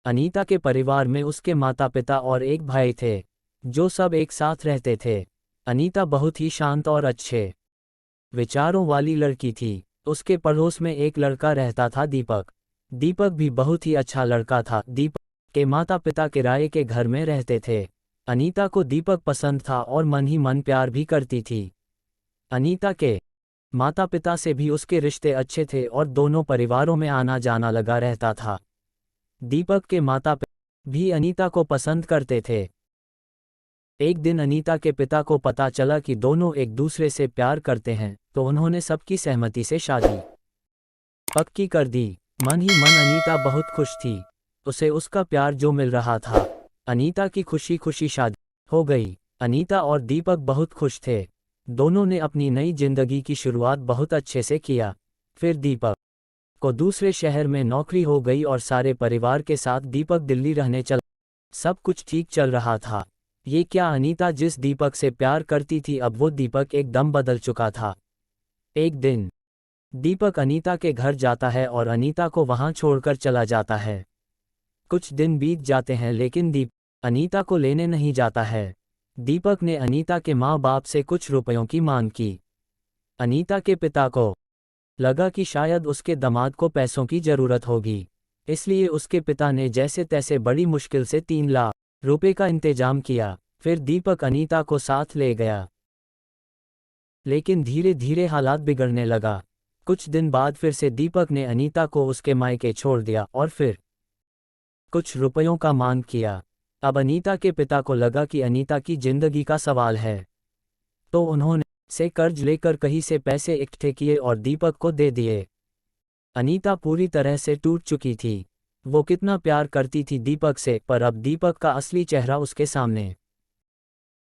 अनीता के परिवार में उसके माता पिता और एक भाई थे, जो सब एक साथ रहते थे। अनीता बहुत ही शांत और अच्छे विचारों वाली लड़की थी। उसके पड़ोस में एक लड़का रहता था, दीपक। दीपक भी बहुत ही अच्छा लड़का था। दीपक के माता पिता किराए के घर में रहते थे। अनीता को दीपक पसंद था और मन ही मन प्यार भी करती थी। अनीता के माता पिता से भी उसके रिश्ते अच्छे थे और दोनों परिवारों में आना जाना लगा रहता था। दीपक के माता पिता भी अनीता को पसंद करते थे। एक दिन अनीता के पिता को पता चला कि दोनों एक दूसरे से प्यार करते हैं, तो उन्होंने सबकी सहमति से शादी पक्की कर दी। मन ही मन अनीता बहुत खुश थी। उसे उसका प्यार जो मिल रहा था। अनीता की खुशी खुशी शादी हो गई। अनीता और दीपक बहुत खुश थे। दोनों ने अपनी नई जिंदगी की शुरुआत बहुत अच्छे से किया। फिर दीपक को दूसरे शहर में नौकरी हो गई और सारे परिवार के साथ दीपक दिल्ली रहने चला। सब कुछ ठीक चल रहा था। ये क्या, अनीता जिस दीपक से प्यार करती थी, अब वो दीपक एकदम बदल चुका था। एक दिन दीपक अनीता के घर जाता है और अनीता को वहां छोड़कर चला जाता है। कुछ दिन बीत जाते हैं लेकिन दीपक अनीता को लेने नहीं जाता है। दीपक ने अनीता के माँ बाप से कुछ रुपयों की मांग की। अनीता के पिता को लगा कि शायद उसके दामाद को पैसों की जरूरत होगी, इसलिए उसके पिता ने जैसे तैसे बड़ी मुश्किल से 3 लाख रुपए का इंतजाम किया। फिर दीपक अनीता को साथ ले गया। लेकिन धीरे धीरे हालात बिगड़ने लगा। कुछ दिन बाद फिर से दीपक ने अनीता को उसके मायके छोड़ दिया और फिर कुछ रुपयों का मांग किया। अब अनीता के पिता को लगा कि अनीता की जिंदगी का सवाल है, तो उन्होंने से कर्ज लेकर कहीं से पैसे इकट्ठे किए और दीपक को दे दिए। अनीता पूरी तरह से टूट चुकी थी। वो कितना प्यार करती थी दीपक से, पर अब दीपक का असली चेहरा उसके सामने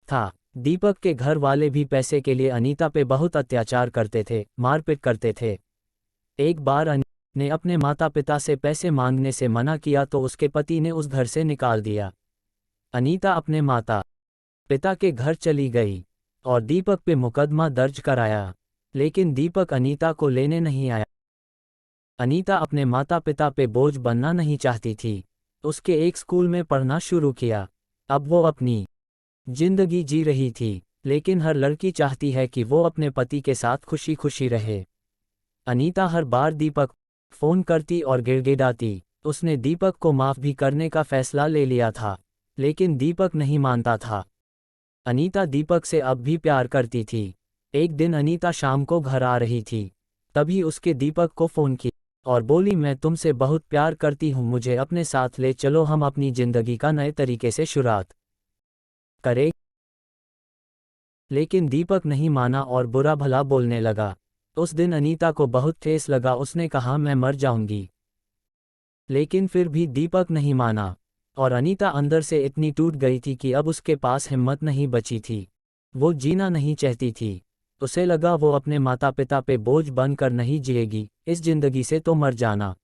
था। दीपक के घर वाले भी पैसे के लिए अनीता पे बहुत अत्याचार करते थे, मारपीट करते थे। एक बार अनीता ने अपने माता पिता से पैसे मांगने से मना किया तो उसके पति ने उस घर से निकाल दिया। अनीता अपने माता पिता के घर चली गई और दीपक पे मुकदमा दर्ज कराया, लेकिन दीपक अनीता को लेने नहीं आया। अनीता अपने माता पिता पे बोझ बनना नहीं चाहती थी। उसके एक स्कूल में पढ़ना शुरू किया। अब वो अपनी जिंदगी जी रही थी, लेकिन हर लड़की चाहती है कि वो अपने पति के साथ खुशी खुशी रहे। अनीता हर बार दीपक फोन करती और गिड़गिड़ाती। उसने दीपक को माफ़ भी करने का फैसला ले लिया था, लेकिन दीपक नहीं मानता था। अनीता दीपक से अब भी प्यार करती थी। एक दिन अनीता शाम को घर आ रही थी, तभी उसके दीपक को फ़ोन किया और बोली, मैं तुमसे बहुत प्यार करती हूँ, मुझे अपने साथ ले चलो, हम अपनी ज़िंदगी का नए तरीके से शुरुआत करें। लेकिन दीपक नहीं माना और बुरा भला बोलने लगा। उस दिन अनीता को बहुत ठेस लगा। उसने कहा, मैं मर जाऊंगी। लेकिन फिर भी दीपक नहीं माना और अनीता अंदर से इतनी टूट गई थी कि अब उसके पास हिम्मत नहीं बची थी। वो जीना नहीं चाहती थी। उसे लगा वो अपने माता पिता पे बोझ बनकर नहीं जिएगी, इस जिंदगी से तो मर जाना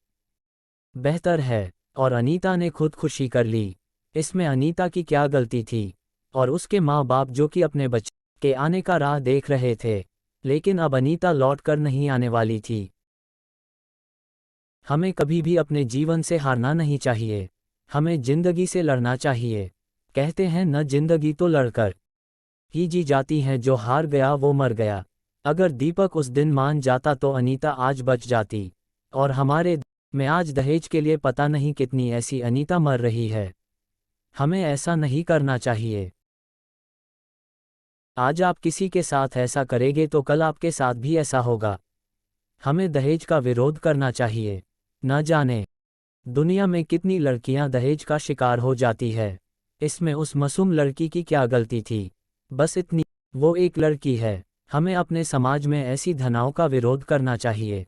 बेहतर है। और अनीता ने खुदकुशी कर ली। इसमें अनीता की क्या गलती थी? और उसके माँ बाप जो कि अपने बच्चे के आने का राह देख रहे थे, लेकिन अब अनीता लौट कर नहीं आने वाली थी। हमें कभी भी अपने जीवन से हारना नहीं चाहिए। हमें जिंदगी से लड़ना चाहिए। कहते हैं न, जिंदगी तो लड़कर ही जी जाती है, जो हार गया वो मर गया। अगर दीपक उस दिन मान जाता तो अनीता आज बच जाती, और हमारे में आज दहेज के लिए पता नहीं कितनी ऐसी अनीता मर रही है। हमें ऐसा नहीं करना चाहिए। आज आप किसी के साथ ऐसा करेंगे तो कल आपके साथ भी ऐसा होगा। हमें दहेज का विरोध करना चाहिए। न जाने दुनिया में कितनी लड़कियां दहेज का शिकार हो जाती है। इसमें उस मासूम लड़की की क्या गलती थी? बस इतनी, वो एक लड़की है। हमें अपने समाज में ऐसी घटनाओं का विरोध करना चाहिए।